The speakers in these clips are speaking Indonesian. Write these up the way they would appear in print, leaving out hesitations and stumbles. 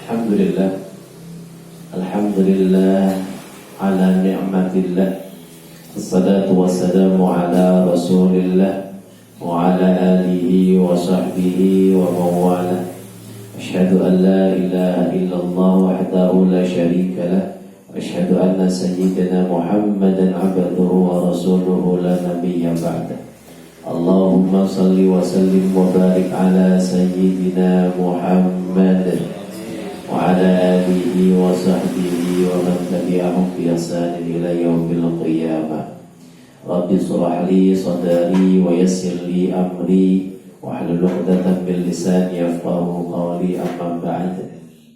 Alhamdulillah, Alhamdulillah ala ni'matillah. Assalatu wassalamu ala rasulillah wa ala alihi wa sahbihi wa mawala. Ashhadu an la ilaha illallah wahdahu la sharika lah. Ashhadu anna sayyidina Muhammadan abduhu wa rasuluhu la nabiyya ba'dah. Allahumma salli wa sallim wa barik ala sayyidina Muhammad wa ala alihi wa sahbihi wa man tabi'ahum bi ihsan ila yaumil qiyamah. Rabbi shrah li sadri wa yassir li amri wa hlul 'uqdatam min lisani yafqahu qawli, amma ba'd.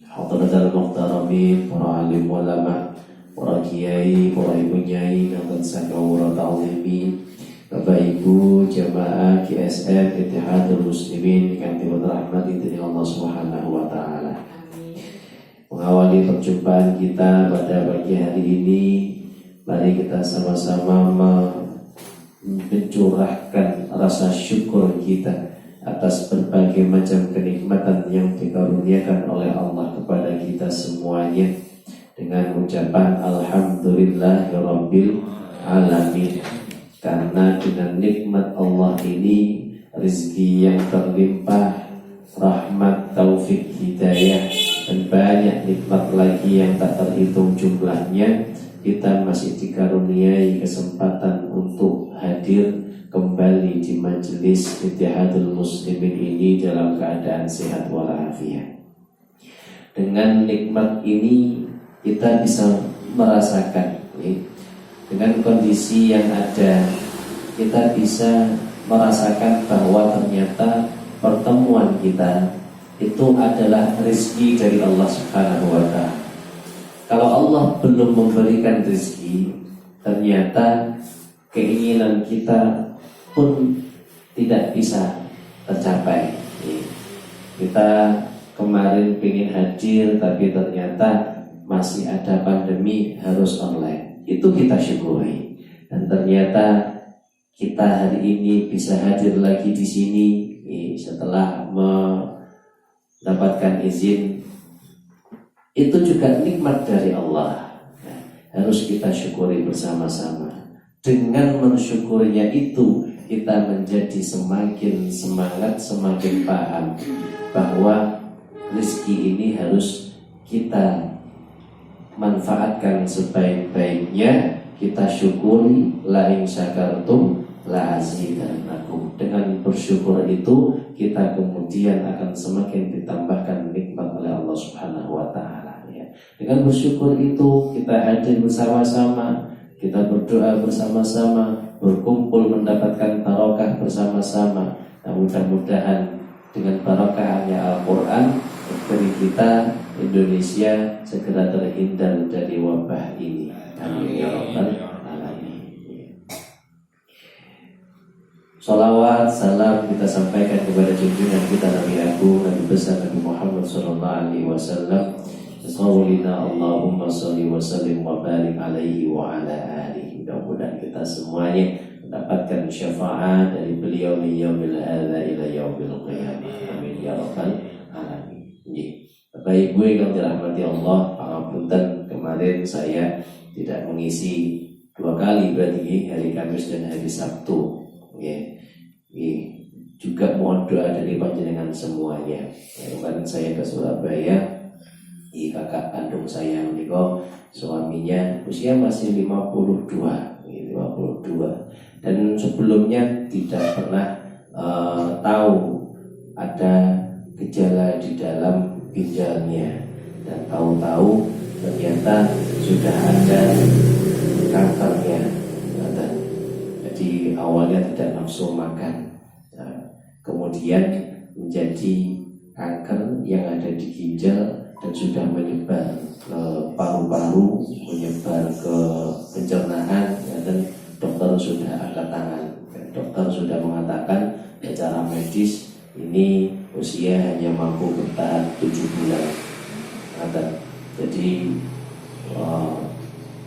Hadratal muhtaramin, para alim ulama, para kiai, para ibu nyai, dan sakawura ta'zimin, Bapak Ibu jamaah KSM Ittihadul Muslimin yang dirahmati dari Allah Subhanahu wa taala. Mengawali perjumpaan kita pada pagi hari ini, mari kita sama-sama mencurahkan rasa syukur kita atas berbagai macam kenikmatan yang dikaruniakan oleh Allah kepada kita semuanya dengan ucapan Alhamdulillahirabbil alamin. Karena dengan nikmat Allah ini, rezeki yang terlimpah, rahmat, taufik, hidayah, dan banyak nikmat lagi yang tak terhitung jumlahnya, kita masih dikaruniai kesempatan untuk hadir kembali di majelis Ittihadul Muslimin ini dalam keadaan sehat walafiat. Dengan nikmat ini kita bisa merasakan, dengan kondisi yang ada, kita bisa merasakan bahwa ternyata pertemuan kita itu adalah rezeki dari Allah Subhanahu wa ta'ala. Kalau Allah belum memberikan rezeki, ternyata keinginan kita pun tidak bisa tercapai. Kita kemarin ingin hadir, tapi ternyata masih ada pandemi, harus online. Itu kita syukuri. Dan ternyata kita hari ini bisa hadir lagi di sini setelah mendapatkan izin. Itu juga nikmat dari Allah. Harus kita syukuri bersama-sama. Dengan mensyukurinya itu, kita menjadi semakin semangat, semakin paham bahwa rezeki ini harus kita manfaatkan sebaik-baiknya. Kita syukuri, la in syakartum la azidannakum. Dengan bersyukur itu, kita kemudian akan semakin ditambahkan nikmat oleh Allah Subhanahu wa ta'ala. Dengan bersyukur itu, kita hadir bersama-sama, kita berdoa bersama-sama, berkumpul mendapatkan barokah bersama-sama. Nah, mudah-mudahan dengan barokahnya Al-Quran, negeri kita Indonesia segera terhindar dari wabah ini. Amin ya rabbal alamin. Salawat, salam kita sampaikan kepada junjungan kita Nabi Agung, Nabi besar Nabi Muhammad sallallahu alaihi wasallam. Bismillahirrahmanirrahim. Allahumma shalli wa sallim wa barik alaihi wa ala alihi. Mudah-mudahan kita semuanya mendapatkan syafaat dari beliau min yaumil hadza ila yaumil qiyamah. Amin ya rabbal alamin. Bapak Ibu yang dirahmati Allah, pangapunten, kemarin saya tidak mengisi dua kali, berarti hari Kamis dan hari Sabtu. Juga mohon doa dari panjenengan semuanya. Kemarin saya ke Surabaya, kakak kandung saya menikah, suaminya usia masih 52, dan sebelumnya tidak pernah tahu ada gejala di dalam ginjalnya, dan tahu-tahu ternyata sudah ada kankernya. Jadi awalnya tidak nafsu makan, kemudian menjadi kanker yang ada di ginjal dan sudah menyebar ke paru-paru, menyebar ke pencernaan, dan dokter sudah angkat tangan. Dokter sudah mengatakan secara medis ini usia hanya mampu bertahan 7 bulan. Jadi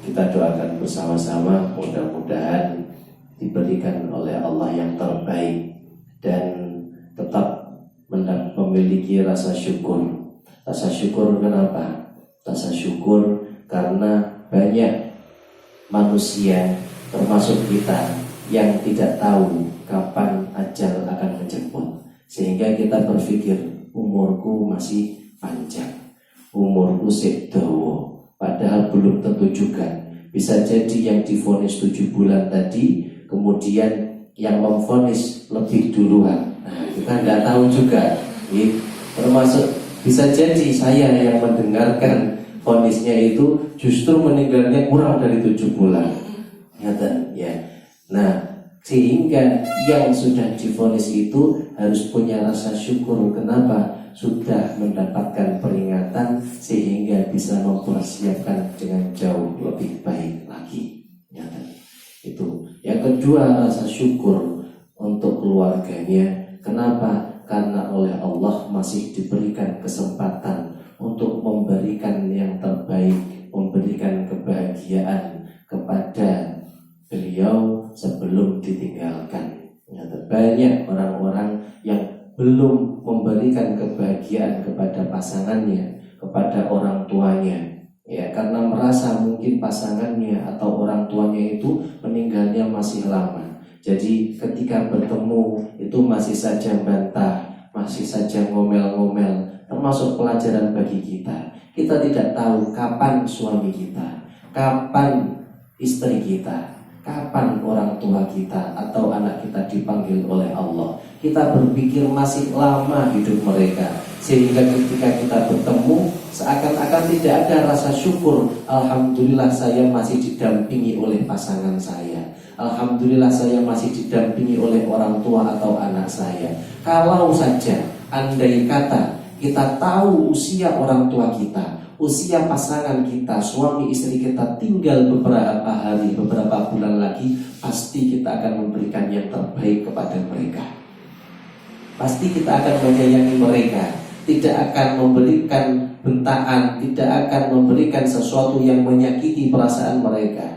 kita doakan bersama-sama, mudah-mudahan diberikan oleh Allah yang terbaik dan tetap memiliki rasa syukur Rasa syukur kenapa? Rasa syukur karena banyak manusia termasuk kita yang tidak tahu kapan ajal akan menjemput, sehingga kita berpikir umurku masih panjang, umurku sik dawa, padahal belum tentu juga. Bisa jadi yang divonis 7 bulan tadi, kemudian yang memvonis lebih duluan. Nah, kita nggak tahu juga. Termasuk bisa jadi saya yang mendengarkan vonisnya itu justru meninggalnya kurang dari 7 bulan. Ya. Nah, sehingga yang sudah divonis itu harus punya rasa syukur. Kenapa? Sudah mendapatkan peringatan sehingga bisa mempersiapkan dengan jauh lebih baik lagi. Itu. Yang kedua, rasa syukur untuk keluarganya. Kenapa? Karena oleh Allah masih diberikan kesempatan untuk memberikan yang terbaik, memberikan kebahagiaan kepada beliau sebelum ditinggalkan. Banyak orang-orang yang belum memberikan kebahagiaan kepada pasangannya, kepada orang tuanya, ya, karena merasa mungkin pasangannya atau orang tuanya itu meninggalnya masih lama. Jadi ketika bertemu itu masih saja bantah, masih saja ngomel-ngomel. Termasuk pelajaran bagi kita. Kita tidak tahu kapan suami kita, kapan istri kita, kapan orang tua kita atau anak kita dipanggil oleh Allah. Kita berpikir masih lama hidup mereka, sehingga ketika kita bertemu seakan-akan tidak ada rasa syukur. Alhamdulillah saya masih didampingi oleh pasangan saya, alhamdulillah saya masih didampingi oleh orang tua atau anak saya. Kalau saja andai kata kita tahu usia orang tua kita, usia pasangan kita, suami istri kita tinggal beberapa hari, beberapa bulan lagi, pasti kita akan memberikan yang terbaik kepada mereka. Pasti kita akan menyayangi mereka, tidak akan memberikan bentaan, tidak akan memberikan sesuatu yang menyakiti perasaan mereka.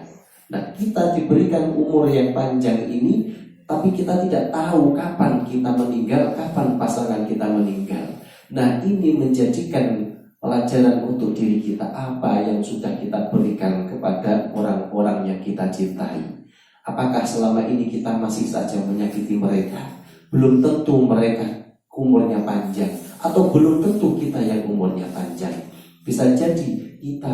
Nah, kita diberikan umur yang panjang ini, tapi kita tidak tahu kapan kita meninggal, kapan pasangan kita meninggal. Nah, ini menjadikan pelajaran untuk diri kita. Apa yang sudah kita berikan kepada orang-orang yang kita cintai? Apakah selama ini kita masih saja menyakiti mereka? Belum tentu mereka umurnya panjang, atau belum tentu kita yang umurnya panjang. Bisa jadi kita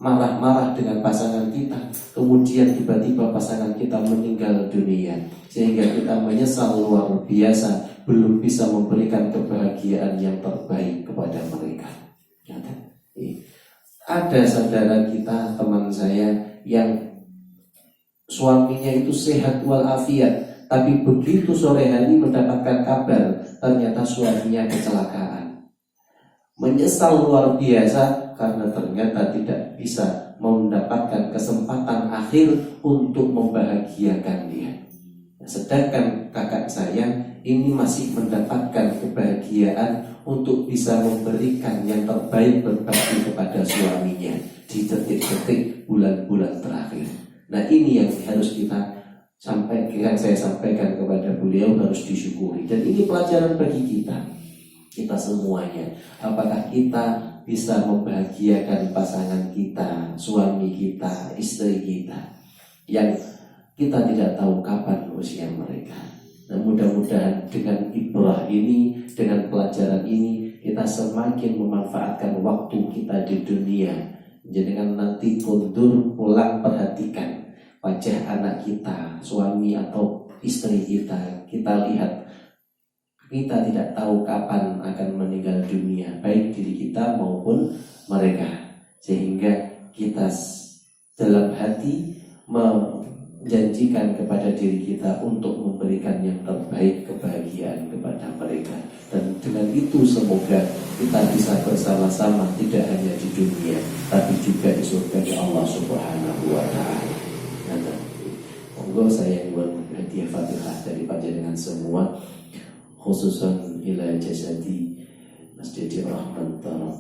marah-marah dengan pasangan kita, kemudian tiba-tiba pasangan kita meninggal dunia, sehingga kita menyesal luar biasa, belum bisa memberikan kebahagiaan yang terbaik kepada mereka. Ada saudara kita, teman saya, yang suaminya itu sehat walafiat, tapi begitu sore hari mendapatkan kabar ternyata suaminya kecelakaan. Menyesal luar biasa karena ternyata tidak bisa mendapatkan kesempatan akhir untuk membahagiakan dia. Sedangkan kakak saya ini masih mendapatkan kebahagiaan untuk bisa memberikan yang terbaik berbakti kepada suaminya di detik-detik bulan-bulan terakhir. Nah, ini yang harus kita sampaikan, saya sampaikan kepada beliau, harus disyukuri. Dan ini pelajaran bagi kita semuanya. Apakah kita bisa membahagiakan pasangan kita, suami kita, istri kita, yang kita tidak tahu kapan usia mereka. Nah, mudah-mudahan dengan ibrah ini, dengan pelajaran ini, kita semakin memanfaatkan waktu kita di dunia. Jadi kan nanti kundur pulang, perhatikan wajah anak kita, suami atau istri kita. Kita lihat, kita tidak tahu kapan akan meninggal dunia, baik diri kita maupun mereka. Sehingga kita dalam hati menjanjikan kepada diri kita untuk memberikan yang terbaik, kebahagiaan kepada mereka. Dan dengan itu semoga kita bisa bersama-sama, tidak hanya di dunia, tapi juga di surga Allah Subhanahu wa Ta'ala. Monggo saya buat hadiah Fatihah dari panjenengan semua, khususan ila jasadi Masjid Rahman Tarab.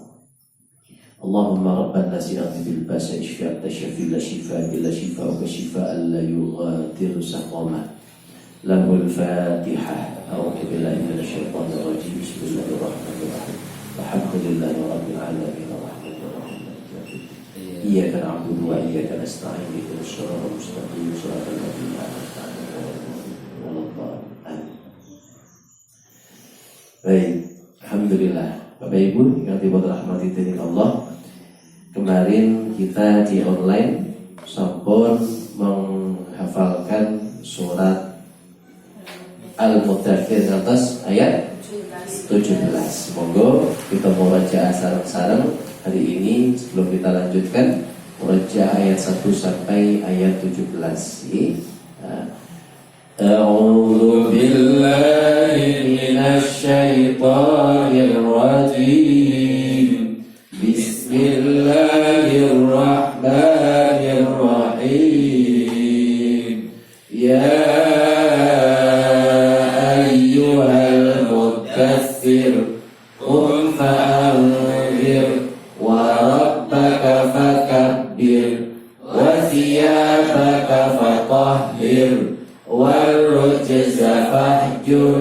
Allahumma rabbana nasi bil basa isfa tashafi la shifa illa shifa wa shifa la yughadiru saqama. Lahul Fatihah. A'udzu billahi minasy syaithanir rajim. Bismillahirrahmanirrahim. Alhamdulillahirabbil alamin arrahmanir rahim. Iyyaka na'budu wa iyyaka nasta'in ihdinas siratal mustaqim siratal ladzina an'amta 'alaihim Baik, alhamdulillah. Bapak Ibu yang dirahmati Allah, kemarin kita di online sampun menghafalkan surat Al-Muddathir atas ayat 17. Monggo kita murajaah sareng-sareng hari ini sebelum kita lanjutkan murajaah ayat 1 sampai ayat 17. A'udzu billahi minasy syaithanir rajim. Bismillahirrahmanirrahim. Ya قم فأنذر وربك فكبر وثيابك فطهر والرجز فاهجر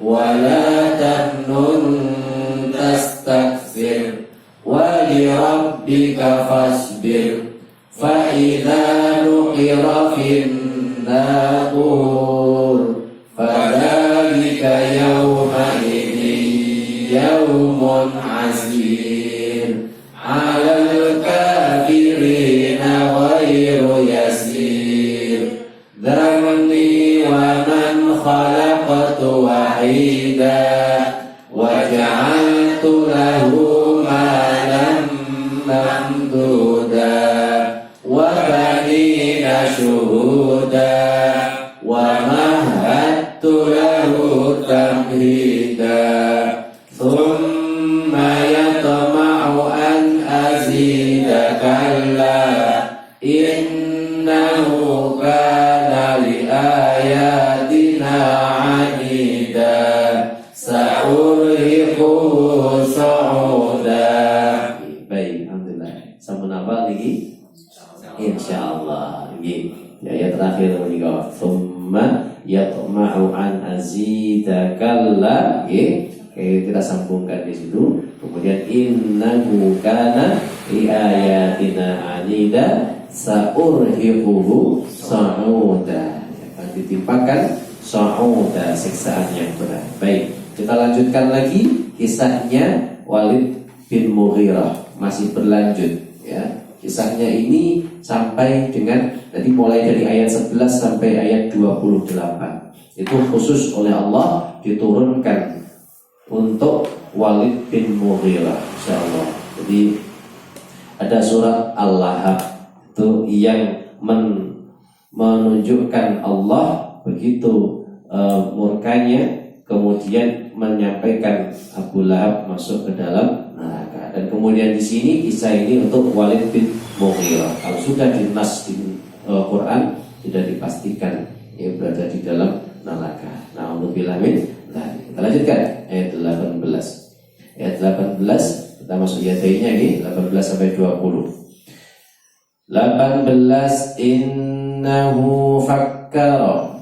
ولا تمنن تستكثر ولربك فاصبر فإذا نقر في الناقور فذلك يومئذ يوم عسير على الكافرين غير يسير ذرني ومن خلقت وحيدا وجعلت له مالا ممدودا وبنين شهودا ومهدت له تمهيدا ثم يطمع أن أزيد كلا إنه كان لآياتنا عنيدا سأرهقه صعودا. Baik, alhamdulillah. Sampun apa lagi? Insyaallah. Nggih. Ayat terakhir menika. Thumma yatma'u an azida kalla. Nggih. Oke, kita sambungkan di situ. Kemudian innahu kana li ayatina anida sa'urhiquhu sa'uda. Akan ditimpakan sa'uda, siksaan yang berat. Baik, kita lanjutkan lagi kisahnya Walid bin Mughirah. Masih berlanjut ya. Kisahnya ini sampai dengan tadi mulai dari ayat 11 sampai ayat 28. Itu khusus oleh Allah diturunkan untuk Walid bin Mughirah, insyaallah. Jadi ada surat Al-Lahab itu yang menunjukkan Allah begitu murkanya, kemudian menyampaikan Abu Lahab masuk ke dalam neraka. Dan kemudian di sini kisah ini untuk Walid bin Mughirah. Kalau sudah dinas di Quran tidak dipastikan ia berada di dalam neraka. Na'udzubillah min. Nah, kita lanjutkan ayat 18. Ayat 18 kita masuk ayatnya ini 18 sampai 20. 18 innahu fakkara.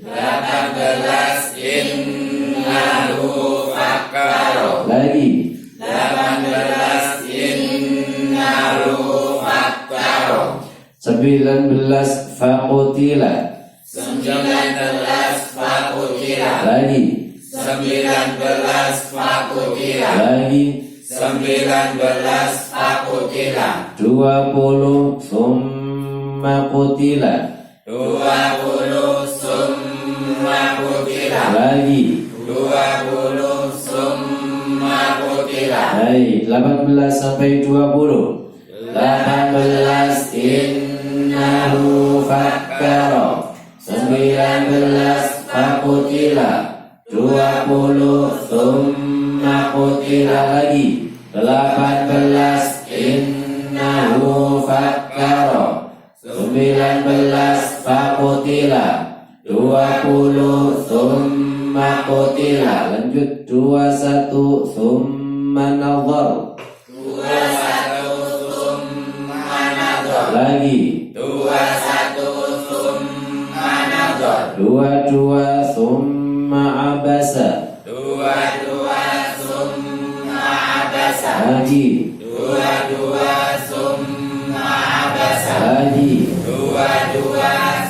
18 innahu fakkara. Lagi 18 innahu fakkara. 19 faqutila. 19 faqutila. Lagi 19 faqutila. Lagi 19 faqutila. 20 summa qutila. 20 summa qutila. Lagi 20 summa qutila. Baik, 18 sampai 20. 18 innahu fakkara. 19 faqutila. 20 summa qutila. Lagi 18 innahu fakkara. 19 faqutila. 20 summa qutila. Lanjut 21 summa nadhar. 21 summa nadhar. Lagi 21 summa nadhar. 22 summa abasa. 22 summa dua summa abasa. Lagi. Dua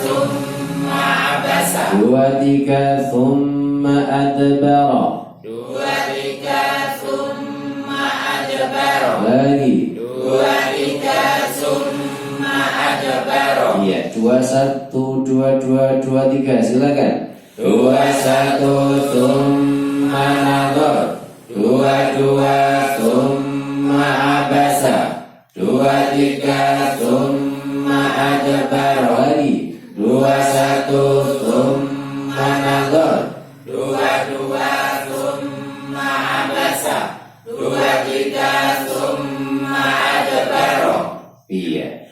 summa abasa. Dua tiga summa adbara. Dua tiga summa adbara. Lagi. Dua tiga summa adbara. Iya, 21 22 23 silakan. 21 summa nadhar. 22 summa abasa. 23 summa adbara. Lagi. 21 summa nadhar. 22 summa abasa. 23 summa adbara. Iya.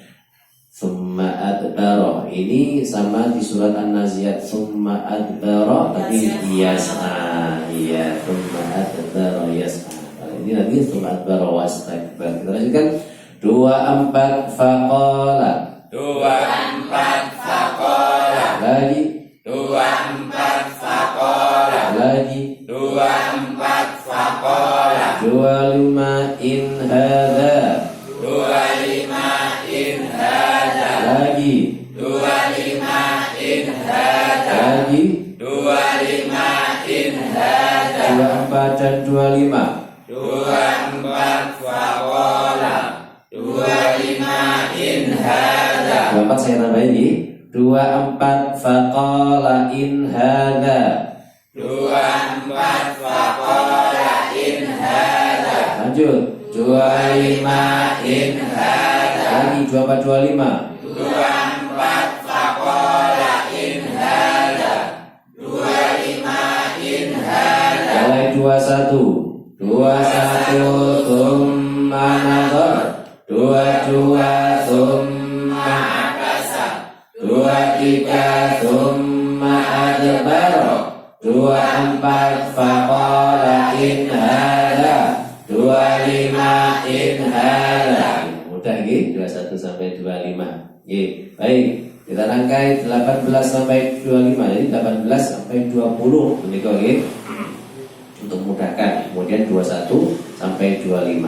Summa adbara. Ini sama di surat An-Nazi'at. Summa adbara tapi yas'a. Iya, summa adbara yas'a. Kalau ini nanti summa adbara wastakbar. Kita lanjutkan. 24 faqala. 24 faqala. Lagi. 24 faqala. Lagi. 24 faqala. 25 in hadza. 25 in hadza. Lagi. 25 in hadza. Lagi. 25 in hadza. 24 dan 25. 24 faqala. 25 in hadza. 24 saya tambahin di 24 faqala in hadza. 24 faqala in hadza. Lanjut. 25 in hadza. Lagi 24 25. 24 faqala in hadza. 25 in hadza. Mulai 21. 21 summa nadhar. 22 summa abasa. 23 summa adbara. 24 faqala in hadza. 25 in hadza. Mudah nggih, 21 sampai 25. Nggih, baik. Kita rangkai 18 sampai 25. Jadi 18 sampai 20 menika nggih. Untuk mudahkan. Kemudian 21 sampai 25.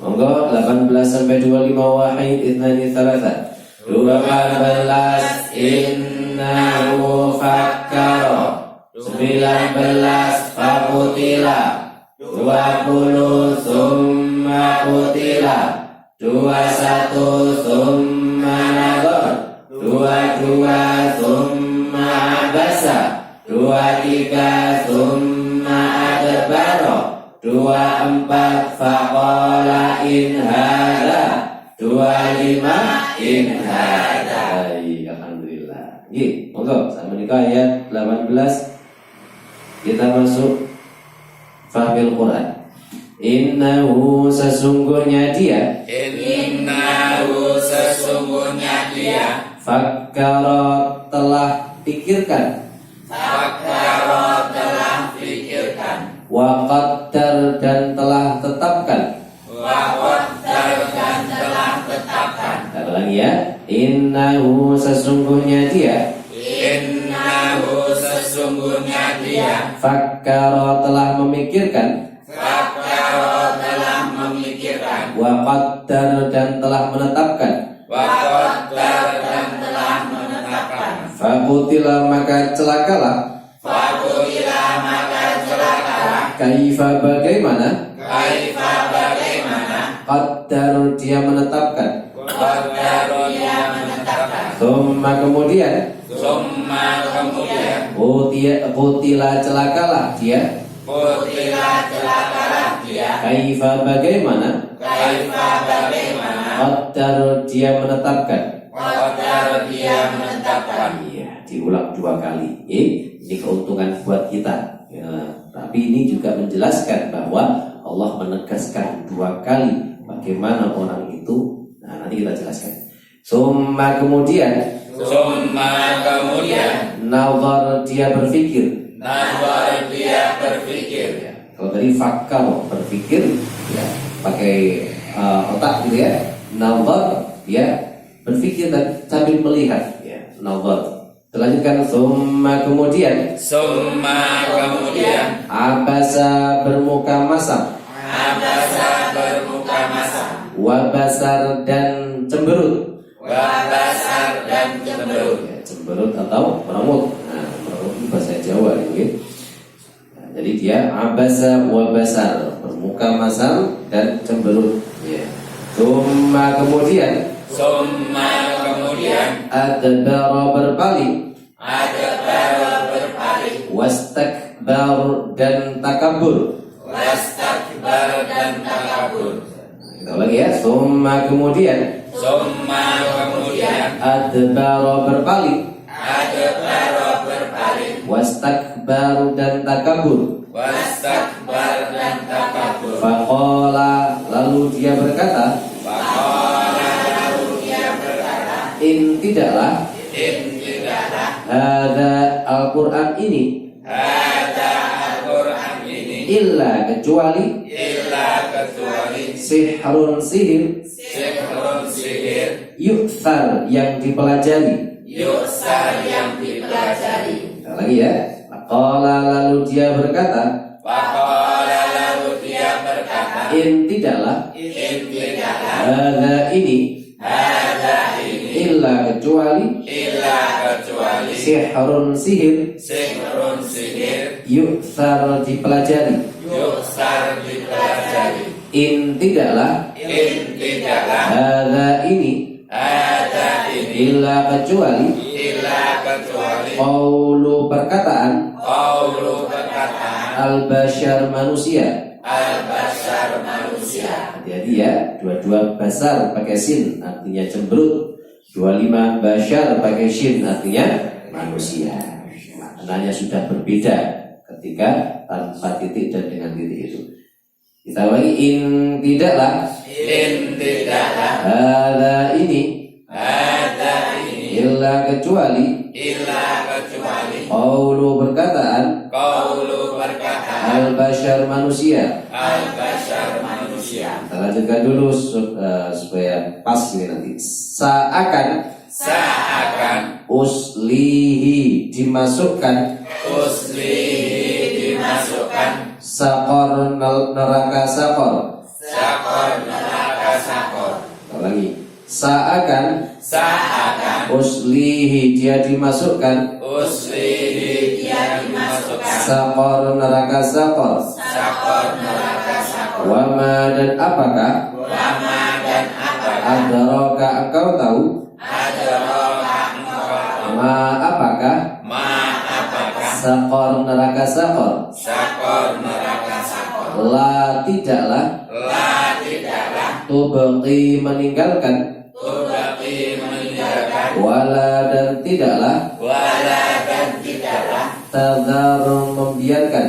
Monggo 18 sampai 25 wahid itnani thalatha. 12 innahu fakkara. 19 faqutila. 20 summa qutila. 21 summa nadhar. 22 summa abasa. 23 summa adbara. 24 faqala in hadza. 25 in hadza. Baik, alhamdulillah. Nggih, monggo sak menika ayat 18 kita masuk fahmil Quran. Innahu sesungguhnya dia. Innahu sesungguhnya dia. Fakkara telah pikirkan. Fakkara telah pikirkan. Wa qaddar dan telah tetapkan. Wa qaddar dan telah tetapkan. Kita ulangi ya. Innahu sesungguhnya dia. Innahu sesungguhnya dia. Fakkara telah memikirkan. Fakkara telah memikirkan. Wa qaddar dan telah menetapkan. Wa qaddar dan telah menetapkan. Faqutila maka celakalah. Faqutila maka celakalah. Kaifa bagaimana. Kaifa bagaimana. Qaddar dia menetapkan. Qaddar dia menetapkan. Summa kemudian. Summa kemudian. Qutila celakalah dia. Qutila celakalah dia. Kaifa bagaimana. Kaifa bagaimana. Qaddar dia menetapkan. Qaddar dia menetapkan. Iya, diulang 2 kali. Ini keuntungan buat kita. Ya, tapi ini juga menjelaskan bahwa Allah menegaskan 2 kali bagaimana orang itu. Nah, nanti kita jelaskan. Summa kemudian. Summa kemudian. Nazar dia berpikir. Nazar dia berpikir. Ya, kalau tadi fakkar berpikir, ya pakai otak gitu ya. Nazar dia berpikir dan sambil melihat. Ya, nazar. Selanjutkan summa kemudian. Summa kemudian. Abasa bermuka masam. Abasa bermuka masam. Wabasar dan cemberut. Wabasar dan cemberut. Ya, cemberut atau merengut. Nah, merengut itu bahasa Jawa gitu. Nah, jadi dia abasa wabasar, bermuka masam dan cemberut. Ya. Summa kemudian adbara berpaling. Adbara berpaling. Wastakbar dan takabur. Wastakbar dan takabur. Kita lagi ya. Summa kemudian adbara berpaling. Adbara berpaling. Wastakbar dan takabur. Wastakbar dan takabur. Faqala lalu dia berkata. In tidaklah. Hada Al-Quran ini. Illa kecuali. Sihrun sihir. Yuksar yang dipelajari. Kita lagi ya. Faqala lalu dia berkata. In tidaklah. Hada ini. Illa kecuali. Sihrun sihir. Yuksar dipelajari. In tidaklah. Hada ini. Illa kecuali. Qaulu perkataan. Al-bashar manusia. Jadi ya, dua-dua basar pakai sin artinya cemberut, 25 bashar pakai shin artinya manusia. Maknanya sudah berbeda ketika tanpa titik dan dengan titik itu. Kita lagi in tidaklah. Hada ini. Illa kecuali. Qaulu perkataan. Al-bashar manusia. Kita lanjutkan dulu supaya pas ini nanti. Seakan uslihi dimasukkan. Sakor neraka sakor. Kita lagi. Seakan uslihi dia dimasukkan. Sakor neraka sakor. Wama dan apakah? Adraka engkau tahu? Ma apakah? Sakor neraka sakor. La tidaklah. Tubaqi meninggalkan. Wala dan tidaklah. Tadharu membiarkan.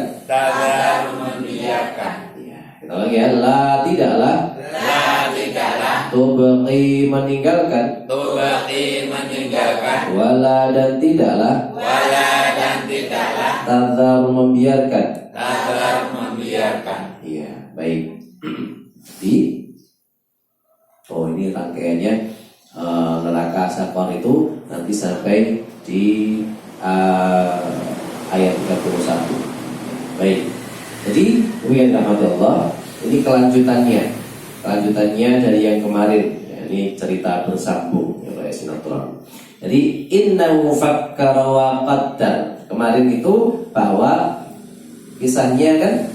Kita lagi ya. La tidaklah. Tubaqi meninggalkan. Wala dan tidaklah. Tadharu membiarkan. Iya, baik. Ini rangkaiannya neraka sakor itu nanti sampai di ayat 31. Baik. Jadi, Allah, ini kelanjutannya dari yang kemarin. Ya, ini cerita bersambung ya, sinetron. Jadi, innahu fakkara wa qaddar. Kemarin itu bahwa kisahnya kan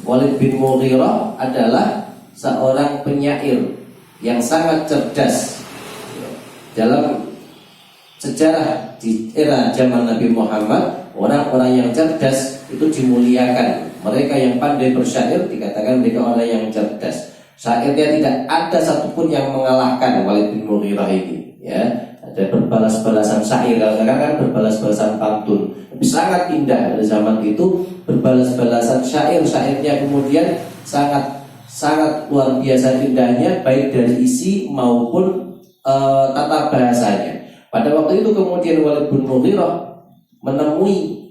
Walid bin Mughirah adalah seorang penyair yang sangat cerdas. Dalam sejarah di era zaman Nabi Muhammad, orang-orang yang cerdas itu dimuliakan. Mereka yang pandai bersyair dikatakan mereka orang yang cerdas. Syairnya tidak ada satupun yang mengalahkan Walid bin Mughirah ini. Ya, ada berbalas-balasan syair. Kalau sekarang kan berbalas-balasan pantun. Tapi sangat indah pada zaman itu berbalas-balasan syair. Syairnya kemudian sangat luar biasa indahnya, baik dari isi maupun tata bahasanya. Pada waktu itu kemudian Walid bin Mughirah menemui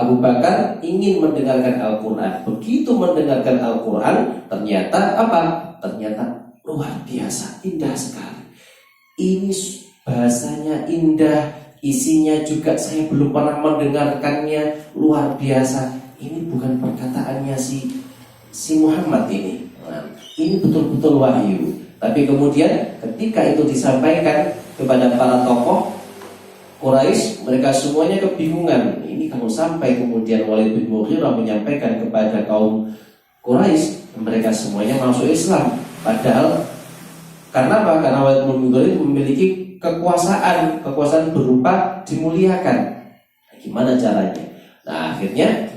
Abu Bakar ingin mendengarkan Al-Quran. Begitu mendengarkan Al-Quran, ternyata apa? Ternyata luar biasa, indah sekali. Ini bahasanya indah, isinya juga saya belum pernah mendengarkannya, luar biasa. Ini bukan perkataannya si Muhammad ini. ini betul-betul wahyu. Tapi kemudian ketika itu disampaikan kepada para tokoh Quraisy, mereka semuanya kebingungan. Ini kalau sampai kemudian Walid bin Mughirah menyampaikan kepada kaum Quraisy, mereka semuanya masuk Islam. Padahal karena apa? Karena Walid bin Mughirah memiliki kekuasaan berupa dimuliakan. Gimana caranya? Nah, akhirnya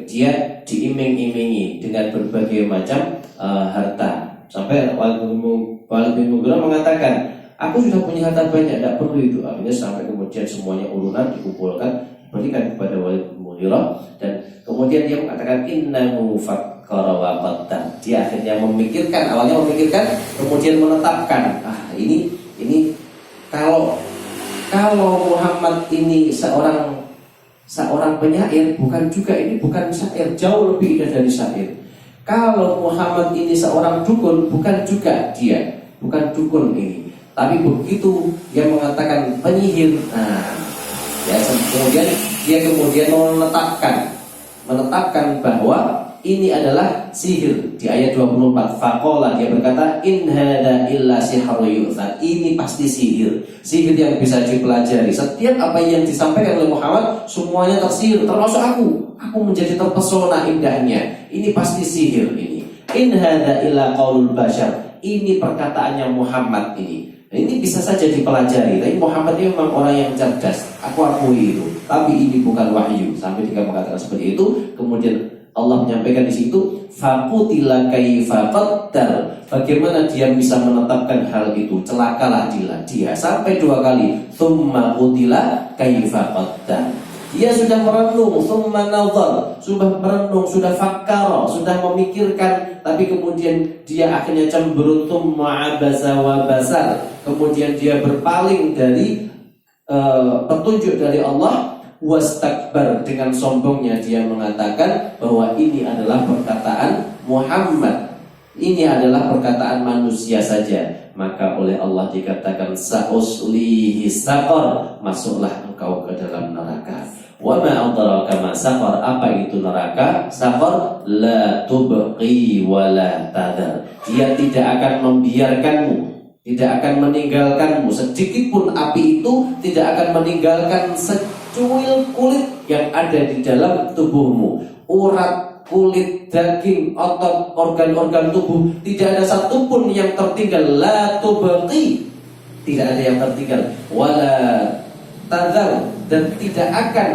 dia diiming-imingi dengan berbagai macam harta. Sampai Walid bin Mughirah mengatakan, aku sudah punya harta banyak, tidak perlu itu. Akhirnya sampai kemudian semuanya urunan dikumpulkan, berikan kepada Walid bin Mughirah. Dan kemudian dia mengatakan, innahu fakkara wa qaddar. Dia akhirnya awalnya memikirkan, kemudian menetapkan. Ini kalau Muhammad ini seorang penyair, bukan syair, jauh lebih indah dari syair. Kalau Muhammad ini seorang dukun, bukan dukun ini. Tapi begitu dia mengatakan penyihir, kemudian dia menetapkan bahwa ini adalah sihir. Di ayat 24, faqala, dia berkata, in hada illa sihrun yu'thar. Ini pasti sihir yang bisa dipelajari. Setiap apa yang disampaikan oleh Muhammad semuanya tersihir, termasuk aku menjadi terpesona indahnya. Ini pasti sihir ini. In hada illa qaulul bashar. Ini perkataannya Muhammad ini. Ini bisa saja dipelajari. Tapi Muhammad ini memang orang yang cerdas. Aku akui itu. Tapi ini bukan wahyu. Sampai dia mengatakan seperti itu, kemudian Allah menyampaikan di situ, faqutila kaifa qaddar. Bagaimana dia bisa menetapkan hal itu? Celakalah dia sampai 2 kali. Tsumma qutila kaifa qaddar. Dia sudah merenung, tsumma nazar, sudah merenung, sudah fakkara, sudah memikirkan, tapi kemudian dia akhirnya cemberut, tsumma abasa wa basar. Kemudian dia berpaling dari petunjuk dari Allah. Wastakbar, dengan sombongnya dia mengatakan bahwa ini adalah perkataan Muhammad, ini adalah perkataan manusia saja. Maka oleh Allah dikatakan, sa'uslihi saqar, masuklah engkau ke dalam neraka. Wa ma adraka ma saqar, apa itu neraka? Saqar la tubqi wa la tadar. Dia tidak akan membiarkanmu, tidak akan meninggalkanmu sedikit pun. Api itu tidak akan meninggalkan secuil kulit yang ada di dalam tubuhmu. Urat, kulit, daging, otot, organ-organ tubuh, tidak ada satupun yang tertinggal. La tubqi, tidak ada yang tertinggal. Wala tadar, dan tidak akan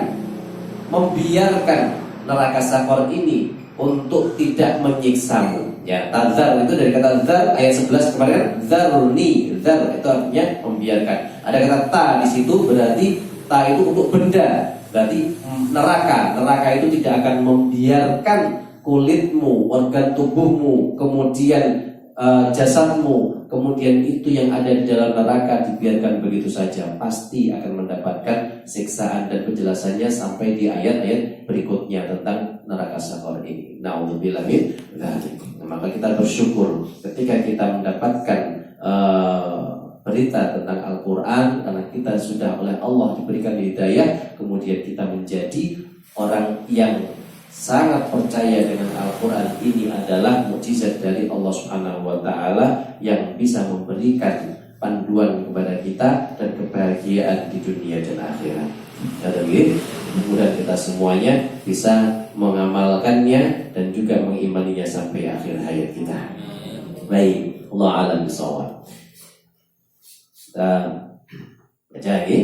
membiarkan neraka sakor ini untuk tidak menyiksamu. Ya, tazar itu dari kata zar, ayat 11 kemarin, zarni, zar itu artinya membiarkan. Ada kata ta di situ, berarti ta itu untuk benda. Berarti neraka itu tidak akan membiarkan kulitmu, organ tubuhmu, kemudian jasadmu, kemudian itu yang ada di dalam neraka dibiarkan begitu saja. Pasti akan mendapatkan siksaan, dan penjelasannya sampai di ayat-ayat berikutnya tentang neraka sakor ini. Na'udzubillah min dzalik. Maka kita bersyukur ketika kita mendapatkan berita tentang Al-Quran, karena kita sudah oleh Allah diberikan hidayah, kemudian kita menjadi orang yang sangat percaya dengan Al-Quran. Ini adalah mukjizat dari Allah Subhanahu wa Ta'ala yang bisa memberikan panduan kepada kita dan kebahagiaan di dunia dan akhirat. Jadi mudah-mudahan kita semuanya bisa mengamalkannya dan juga mengimaninya sampai akhir hayat kita. Baik, Allah a'lam bishawab. Kita baca lagi.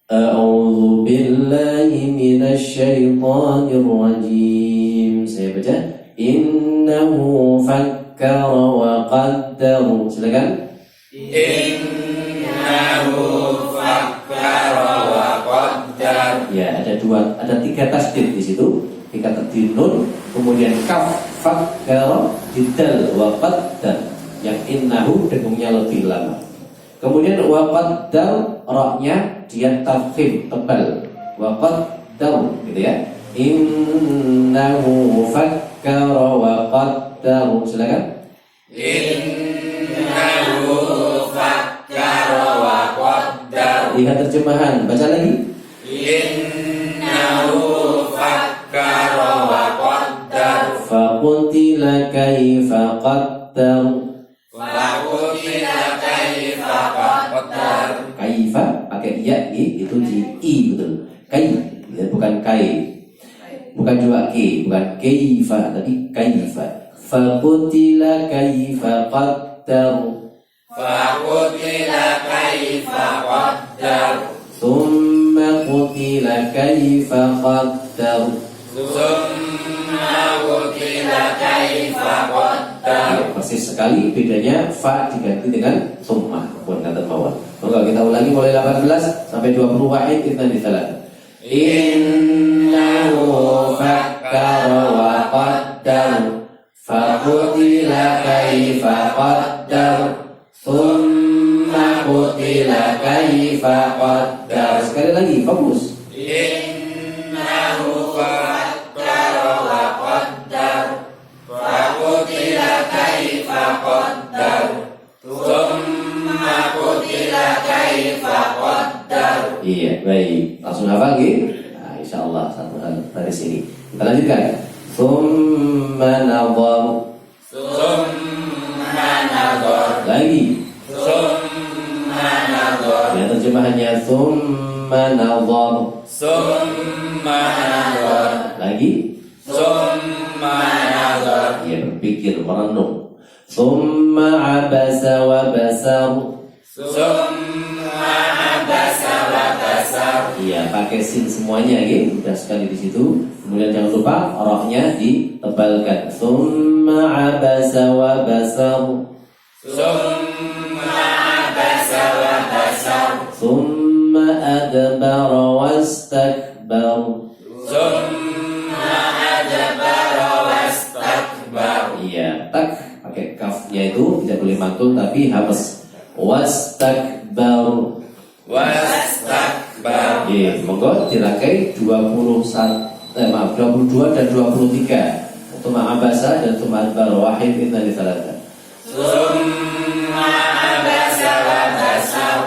A'udzu billahi minasy syaithanir rajim. Saya baca, innahu fakkara wa qaddar. Silakan. Innahu fakkara wa qaddar. Ya, ada 3 tasdid di situ. Tiga tasdid nun, kemudian kaf, fakkara, dal wa qaddar. Yang innahu dengungnya lebih lama. Kemudian wa qaddar, ra-nya dia tafkhim, tebal. Wa qaddar, gitu ya. Innahu fakkara wa qaddar. Silakan. Innahu fakkara wa qaddar. Lihat terjemahan, baca lagi. Innahu fakkara wa qaddar. Faqutila kaifa itu di i betul. Kai, ya, bukan kai. Bukan juga ke, bukan kaifa, tapi kaifa. Faqutila kaifa qaddar. Faqutila kaifa qaddar. Thumma qutila kaifa qaddar. Summa qutila kaifa qaddar. Persis sekali, bedanya fa diganti dengan summa. Buat kata bawah. Maka kita ulangi mulai 18 sampai 20 wahid kita disalah. Innahu fakkara wa qaddar. Faqutila kaifa qaddar. Thumma qutila kaifa qaddar. Sekali lagi, fokus. Innahu fakkara wa qaddar. Faqutila kaifa qaddar. Summa qutila kaifa qaddar. Iya, baik. Langsung hafal gitu? Nah, insyaallah satu hal dari sini. Kita lanjutkan. Summa nadhar. Summa nadhar. Lagi. Summa nadhar. Ya, terjemahannya summa nadhar. Summa nadhar. Lagi. Summa nadhar. Ya, berpikir, merenung. Summa abasa wa basar. Summa abasa wa basar. Iya, pakai sin semuanya ya. Mudah sekali di situ. Kemudian jangan lupa rohnya ditebalkan. Summa abasa wa basar. Summa abasa wa basar. Summa adbara wastakbar. Summa adbara wastakbar. Iya, tak pakai kafnya itu tidak boleh mantul tapi hamas. Wastakbar. Wastakbar. Iya, monggo dirangkai 22 dan 23 untuk ma'abasa dan untuk ma'adbar wahid inna li thalatha. Summa abasa wa basar.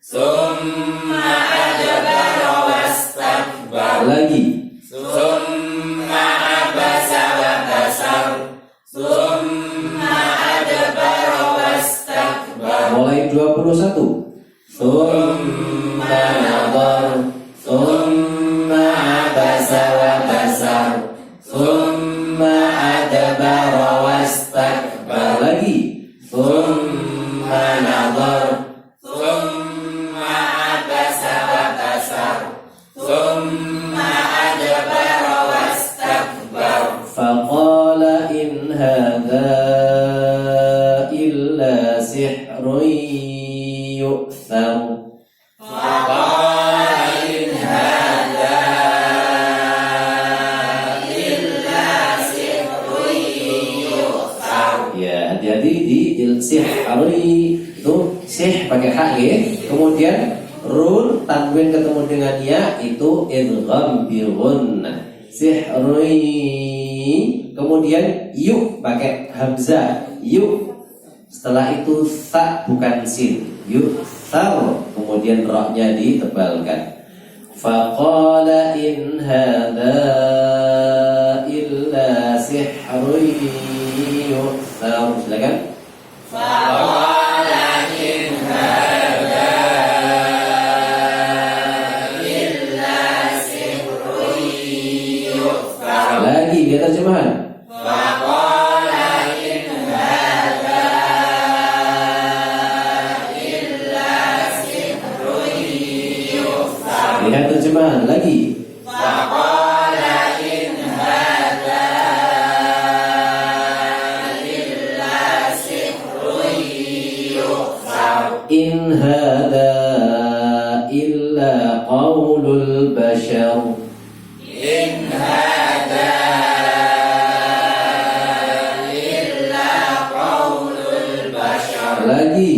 Summa adbara wastakbar. Lagi. Summa abasa wa basar. Summa adbara wastakbar. Mulai 21. Summa nadhar. Summa abasa wa basar. Summa adbara wastakbar. Lagi. Summa nadhar. Summa abasa wa basar. Summa adbara wastakbar. Faqala in hadha illa sihrun yu'thar. Faqala in hadha illa sihrun yu'thar. Ya, hati-hati di sihri itu sih pakai hak ya. Kemudian run tanwin ketemu dengan ya itu idgham bi ghunnah. Sihri. Kemudian yuk pakai hamzah. Yuk. Setelah itu sa bukan sin. Yuk thar. Kemudian rohnya ditebalkan. Faqala in hadha illa sihrun yu'thar. Silakan. Faqala in hadha illa sihrun yu'thar. Lagi lihat terjemahan. Faqala in hadha illa sihrun yu'thar. Lihat terjemahan lagi. Faqala in hadha illa sihrun yu'thar. In hadha illa qaulul bashar. In hadha illa qaulul bashar. Lagi.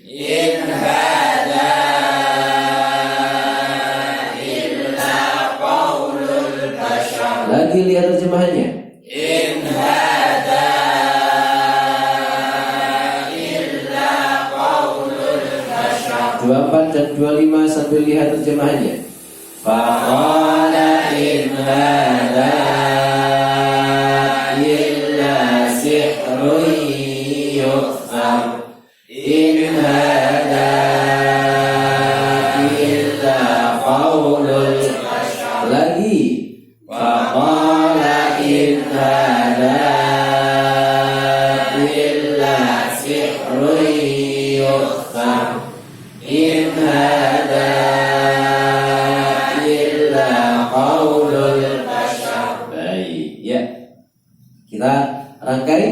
In hadha illa qaulul bashar. Lagi lihat terjemahannya. In hadha illa qaulul bashar. 24 dan 25 sambil lihat terjemahannya. Faqala in hadha illa sihrun yu'thar. In hadha illa sihrun yukhfar in hadza illa qaulul bashar. Baik, ya. Kita rangkai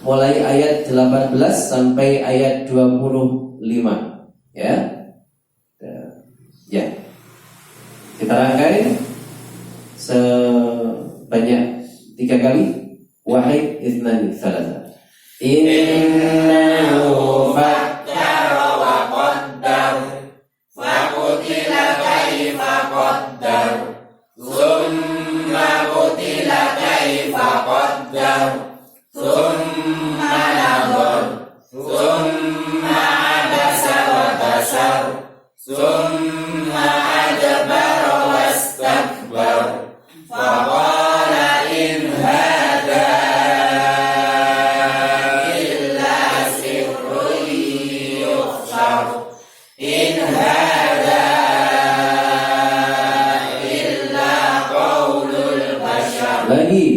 mulai ayat 18 sampai ayat 25, ya. Ya. Kita rangkai sebanyak 3 kali. Wahid, itsnan, tsalatsa. Innahu fakkara wa qaddar faqutila kaifa qaddar tsumma qutila kaifa qaddar tsumma nadhar tsumma abasa wa basar tsumma adbara wastakbar faqala in hadza illa sihrun yukhfar in hadza illa qaulul bashar. Lagi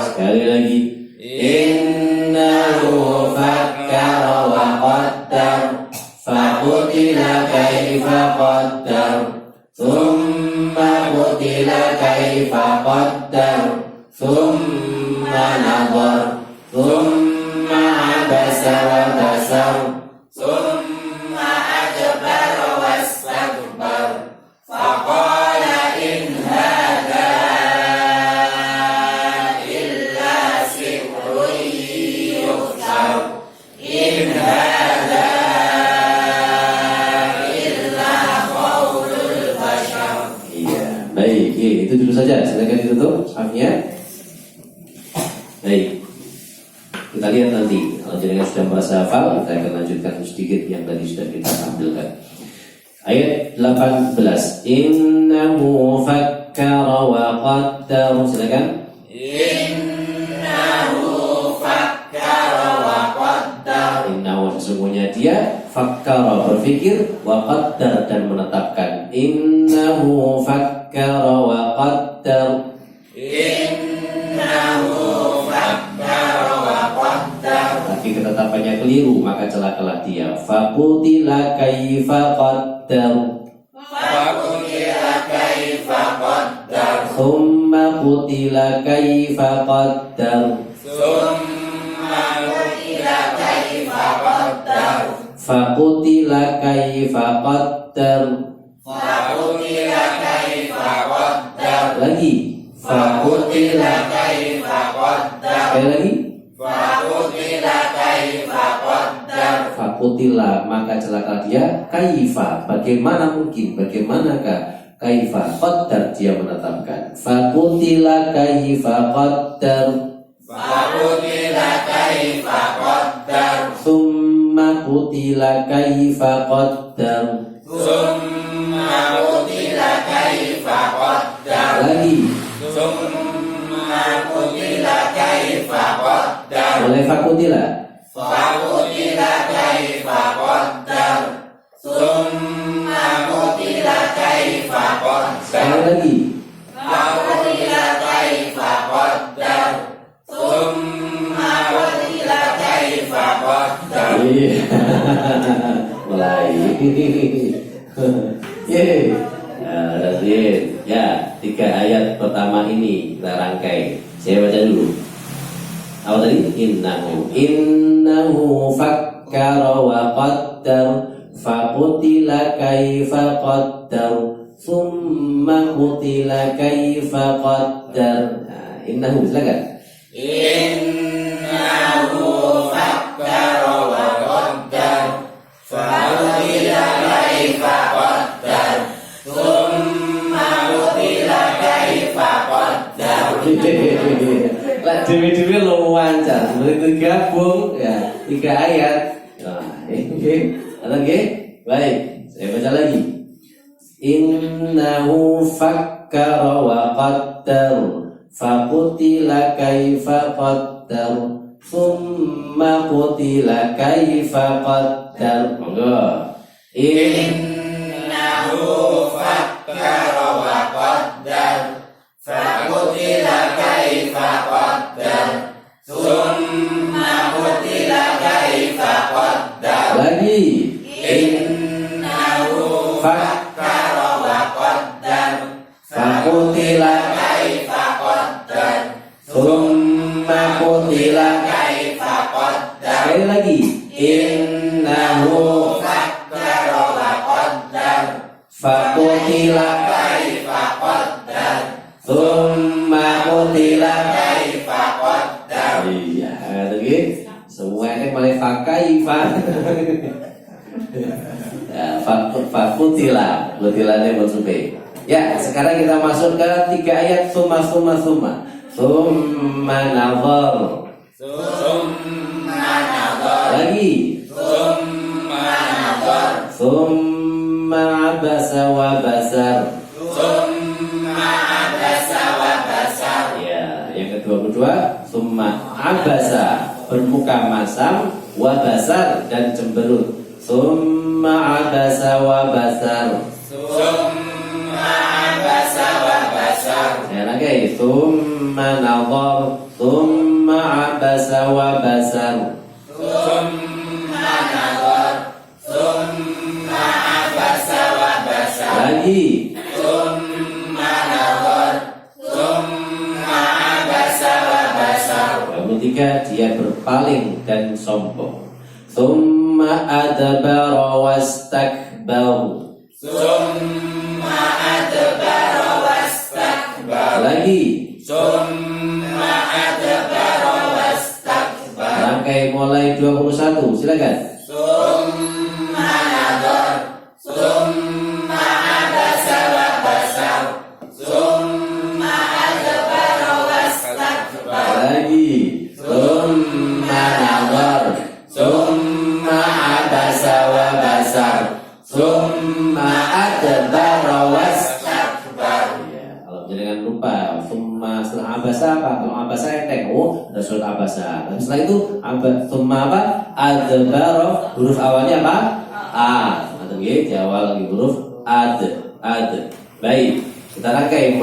sekali lagi, innahu fakkara wa qaddar faqutila kaifa qaddar thumma qutila kaifa qaddar thumma nadhar thumma abasa wa basar thumma adbara wastakbar faqala in hadza in hadza illa qaulul bashar. Iya, baik. Itu dulu saja. Silakan ditutup hafnya. Baik. Kita lihat nanti. Kalau jenengan sudah merasa hafal, kita akan lanjutkan sedikit yang tadi sudah kita tampilkan. Ayat 18. Innahu fakkara wa qaddar. Silakan. Sesungguhnya dia fakkara berpikir wa qaddar dan menetapkan. Innahu fakkara wa qaddar. Innahu fakkara wa qaddar. Tapi ketetapannya keliru, maka celakalah dia. Faqutila kaifa qaddar. Faqutila kaifa qaddar. Tsumma qutila kaifa qaddar. Faqutila kaifa qaddar. Faqutila kaifa qaddar. Lagi. Faqutila kaifa qaddar. Sekali lagi. Faqutila kaifa qaddar. Faqutila, maka celaka dia. Kaifa, bagaimana mungkin, bagaimanakah? Kaifa qaddar, dia menetapkan. Faqutila kaifa qaddar. Faqutila kaifa qaddar. Tsumma qutila kaifa qaddar. Tsumma qutila kaifa qaddar. Lagi. Tsumma qutila kaifa qaddar. Oleh faqutila. Faqutila kaifa qaddar. Tsumma qutila kaifa qaddar. Sekali lagi. Faqutila kaifa qaddar. Tsumma qutila kaifa qaddar. Mulai. Ya, 3 ayat pertama ini kita rangkai. Saya baca dulu. Apa tadi? Innahu fakkara wa qaddar faqutila kaifa qaddar tsumma qutila kaifa qaddar. Innahu, silakan. Innahu fakkara wa qaddar faqutila kaifa qaddar dewi-dewi lo lancar, seperti gabung ya 3 ayat. Nah, oke, ada oke? Baik, saya baca lagi. Innahu fakkara wa qaddar, faqutila kaifa qaddar, thumma qutila kaifa qaddar. Monggo. Innahu fakkara wa qaddar, faqutila kaifa qaddar, thumma qutila kaifa qaddar. Lagi. Innahu fakkara wa qaddar, Faqutila kaifa qaddar, thumma qutila. kaifa qaddar. Sekali lagi. Innahu Fakkara wa qaddar, faqutila kaifa qaddar, thumma qutila. kaifa qaddar. Iya, tadi semua ini mulai fakaifa. Ya, fakutila, kutilanya bersupe. Ya, sekarang kita masuk ke 3 ayat summa nazar. Summa nazar, Lagi. summa nazar, Summa abasa wa basar. summa abasa wa basar. Ya, yang kedua summa abasa, bermuka masam, wa basar, dan cemberut. Summa abasa wa basar. Summa abasa wa basar. Sekali lagi. Summa nazar. Summa abasa wa basar. Summa nazar, summa abasa wa basar. Lagi. Summa nazar, summa abasa wa basar. Yang ketiga, dia berpaling dan sombong. Summa adbara wastakbar. Summa adbara wastakbar. Lagi. Summa adbara wastakbar. Rangkai mulai 21. Silakan. Summa nazar, summa abasa wa basar. Summa adbara wastakbar. Lagi. Summa nazar. Summa abasa wa basar. Summa adbara wastakbar. Ya, kalau jangan lupa summa setelah abasa apa? Kalau abasa enteng, ada surat abasa. Dan setelah itu summa apa? Adbara, huruf awalnya apa? A. Atau di awal lagi huruf ad. Baik, kita rangkai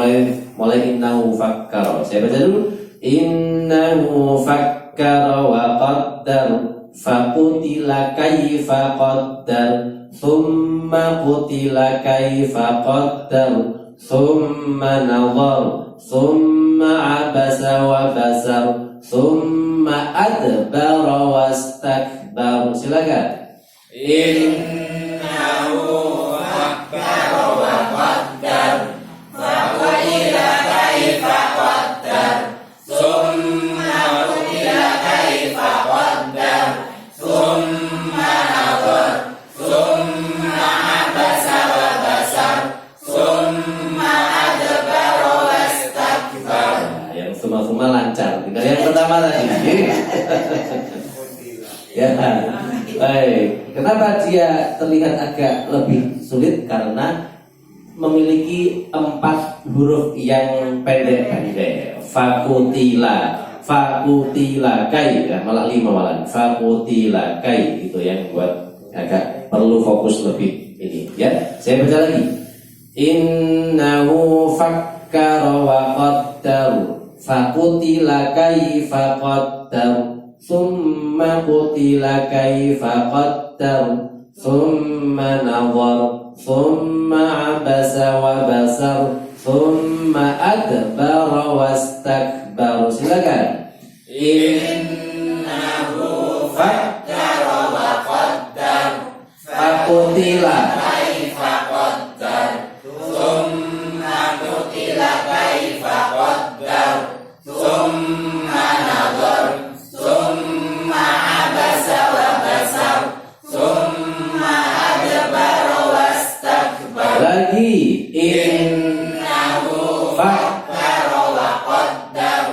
mulai innahu fakkara. Saya baca dulu. Innahu fakkara wa qaddar, faqutila kaifa qaddar, thumma qutila kaifa qaddar, thumma nazar, thumma abasa wa basar, thumma adbara wastakbar. Silakan. Innahu fakkara wa qaddar, faqutila kaifa qaddar, thumma qutila kaifa qaddar, thumma nazar, thumma abasa wa basar, thumma adbara wastakbar. Nah, yang semua lancar. Tinggal yang pertama tadi. Ya, baik. Kenapa dia terlihat agak lebih sulit? Karena memiliki 4 huruf yang pendek-pendek. Fakutila kai, ya, malah 5 malah. Fakutila kai, itu yang buat agak perlu fokus lebih ini. Ya, saya baca lagi. Innahu fakkara wa qaddar, fakutila kaifa qaddar, thumma qutila kaifa qaddar, thumma nazar, thumma abasa wa basar, thumma adbara wastakbar. Silakan. Innahu fakkara wa qaddar, Fakutila kaifa qaddar, thumma qutila kaifa qaddar, thumma nazar, thumma abasa wa basar, thumma adbara wastakbar. lagi. Innahu fakkara wa qaddar,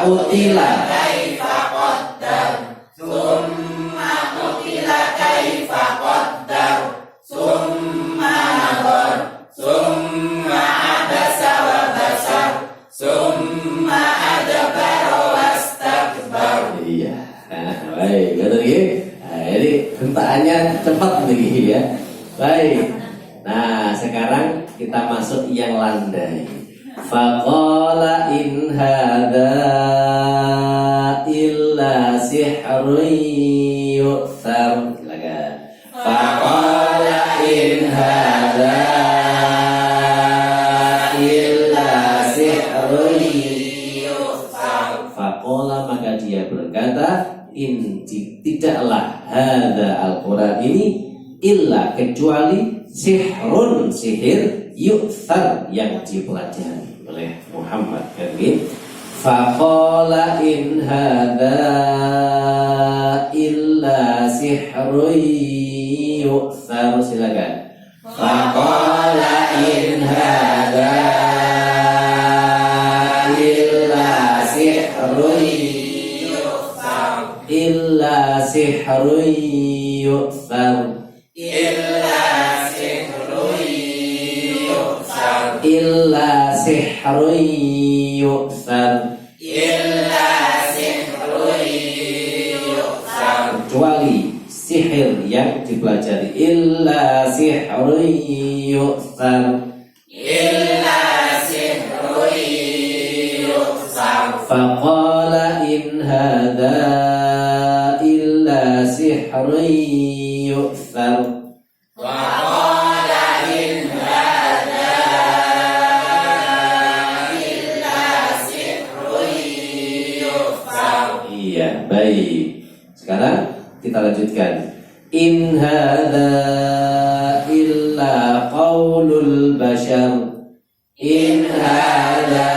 qutila kaifa qaddar summa qutila kaifa qaddar summa nadhar summa abasa wa basar summa adbara wastakbar. Iya. Nah, baik, betul ya. Nah, ini hentaannya cepat begini ya. Baik. Nah, sekarang kita masuk yang landai. Faqala in hadza illa sihrun yu'thar. Silakan. Faqala in hadza illa sihrun yu'thar. Faqala, maka dia berkata, in, tidaklah hadza Al-Quran ini illa, kecuali sihrun, sihir, yu'thar, yang dipelajari oleh Muhammad. Faqala in hadza illa sihrun yu'thar. Silakan. Faqala in hadza illa sihrun yu'thar. Illa sihrun yu'thar. Illa sihrun yu'thar. Kecuali sihir yang dipelajari. Illa sihrun yu'thar. Faqala in hadza illa sihrun yu'thar. Iya, baik. Sekarang kita lanjutkan. In hadza illa qaulul bashar. In hadza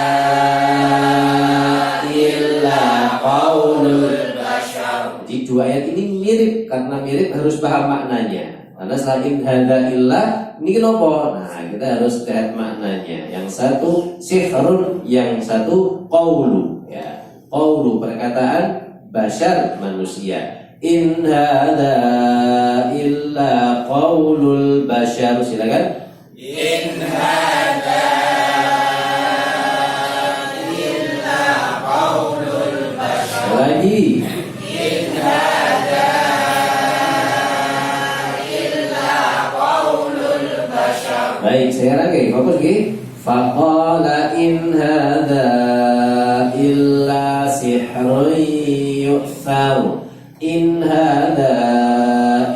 illa qaulul bashar. Jadi dua ayat ini mirip, karena mirip harus paham maknanya. Karena setelah in hadza illa ini kenapa? Nah, kita harus lihat maknanya. Yang satu sihrun, yang satu qaulu, ya. Qaulu, perkataan, bashar, manusia. In hadza illa qaulul bashar. Silakan. In hadza illa qaulul bashar. Lagi. In hadza illa qaulul bashar. Baik, sekarang lagi, fokus lagi. Faqala in hadza illa sihrun yu'thar. In hadza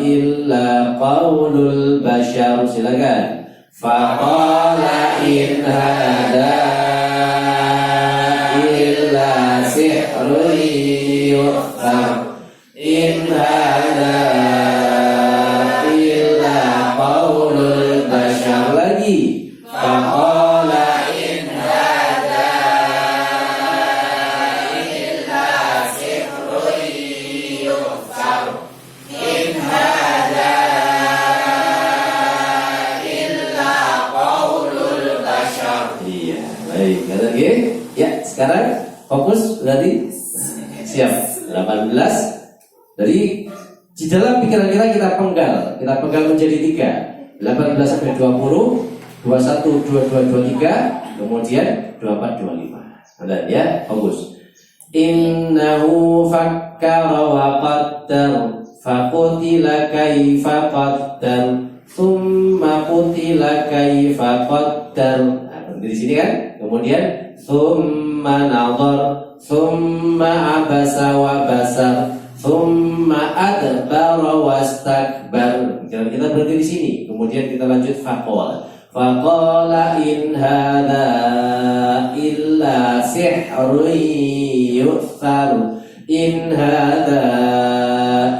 illa qaulul bashar. Silakan. Faqala in hadza illa sihrun yu'thar. In hadza illa qaulul bashar. Lagi. Faqala In hadza illa sihrun yu'thar. In hadza illa qaulul bashar. Iya, baik. Kata lagi. Ya, sekarang fokus berarti. Siap. 18. Dari di dalam pikiran kita penggal menjadi 3. 18 sampai 20, 21, 22, 23, kemudian 24, 25. Ada ya, fokus. Innahu fakkara wa qaddar faqutila kaifa qaddar thumma qutila kaifa qaddar. Nah, berhenti di sini kan? Kemudian thumma nadhar thumma abasa wa basar thumma adbara wastakbar. Jangan kita berhenti di sini. Kemudian kita lanjut faqala. Faqala in hadza illa sihrun yu'thar. In hadza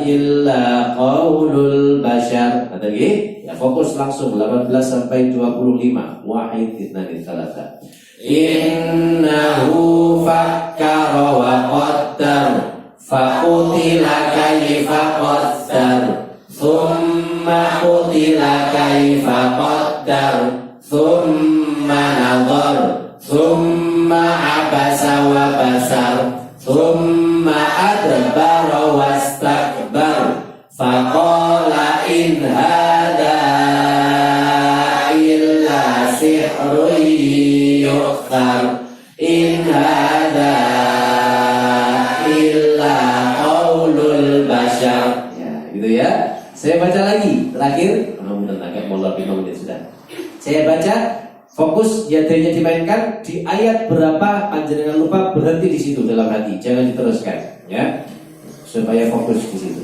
illa qaulul bashar. Kata lagi, ya fokus langsung 18 sampai 25. Wahid itnani thalatha. Innahu fakkara wa qaddar faqutila kaifa qaddar thumma qutila kaifa qaddar thumma nadhar thumma abasa wa basar sihrun yu'thar in hadza illa qaulul bashar. Ya, gitu ya. Saya baca lagi terakhir. Mudah-mudahan agak molor 5 menit sudah. Saya baca, fokus yadanya dimainkan di ayat berapa, panjenengan lupa berhenti di situ dalam hati, jangan diteruskan ya, supaya fokus di situ.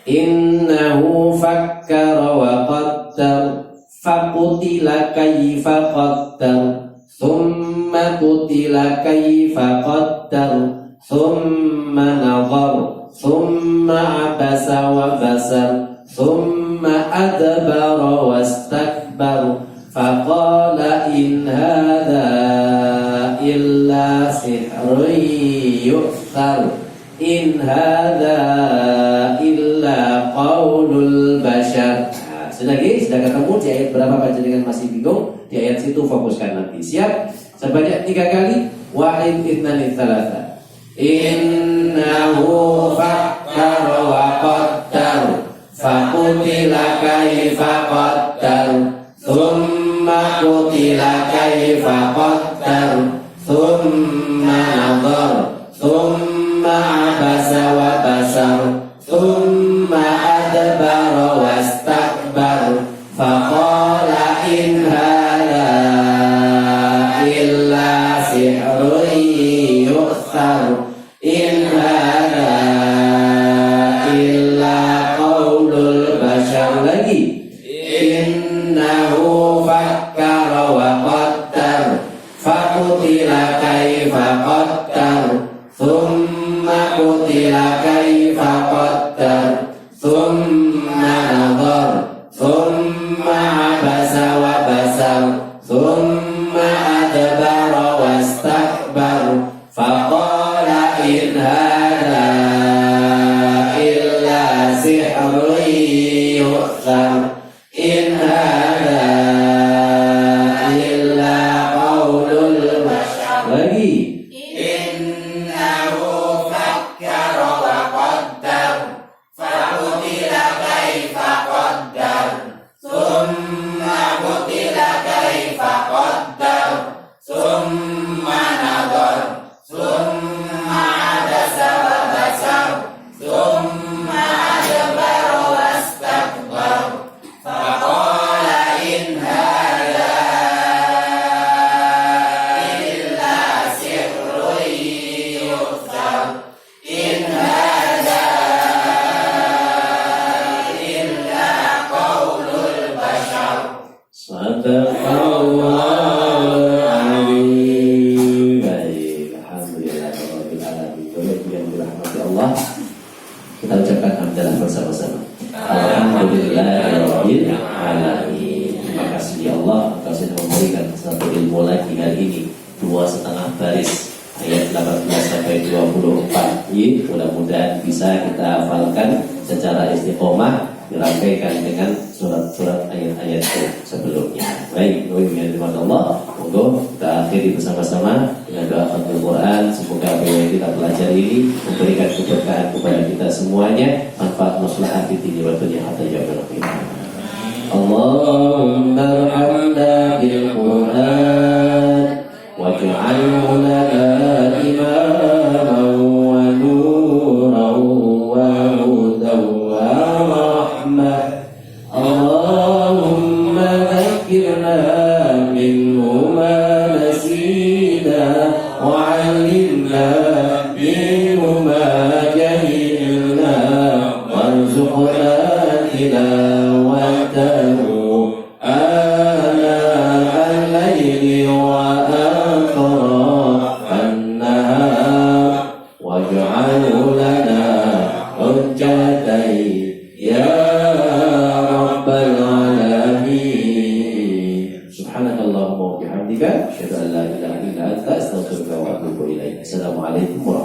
Innahu fakkara wa qaddar faqutila kayfa qaddar thumma qutila kayfa qaddar thumma nadhar thumma abasa wa basar thumma adbara wastakbar faqala in hadza illa sihrun yu'thar in hadza illa qaulul bashar. Nah, sudah ketemu di ayat berapa, panjenengan masih bingung? Di ayat situ fokuskan nanti. Siap? Sebanyak 3 kali. Wahid itnani thalatha. Innahu fakkara wa qaddar faqutila kayfa qaddar thumma qutila kayfa qaddar thumma nadhar thumma abasa wa basar thumma adbara wastakbar faqala in hadza illa sihrun yu'thar in hadza illa qaulul bashar. Lagi, innahu fakkara wa qaddar faqutila kayfa qaddar thumma qutila kayfa qaddar thumma nadhar thumma abasa wa basar thumma adbara wastakbar faqala in hadza illa sihrun yu'thar in hadza illa qaulul bashar. Lagi, innahu fakkara wa qaddar faqutila kayfa qaddar thumma qutila kayfa qaddar thumma nadhar thumma abasa wa basar thumma adbara wastakbar faqala in hadza illa sihrun yu'thar in hadza illa qaulul bashar. Sadaqallahul azim. Baik, alhamdulillah rabbil alamin. Yang dirahmati Allah, kita ucapkan hamdalah bersama-sama. Alhamdulillahirabbil alamin. Terima kasih ya Allah, Engkau sudah memberikan satu ilmu lagi hari ini, 2,5 baris ayat 18 sampai 24. Mudah-mudahan bisa kita hafalkan secara istiqomah, dirangkaikan dengan surat-surat ayat-ayat sebelumnya. Baik, terima Allah. Monggo kita akhiri bersama-sama dengan doa khatamul Quran. Semoga apa yang kita pelajari ini memberikan keberkahan kepada kita semuanya, manfaat maslahat di dunia wa dunya hatta yaumil qiyamah. Allahumma arhamna bil Quran waj'alhu lana imaman wa nuran wa hudan wa rahmah. Allahumma dhakkirna minhu ma nasina wa 'allimna minhu ma jahilna warzuqna tilawatahu ana al-layli wa atrafan nahar waj'alhu lana hujjatan ya rabbal alamin. Subhanakallahumma wa bihamdika asyhadu an la ilaha illa anta astaghfiruka wa atubu ilaik. Assalamualaikum warahmatullahi wabarakatuh.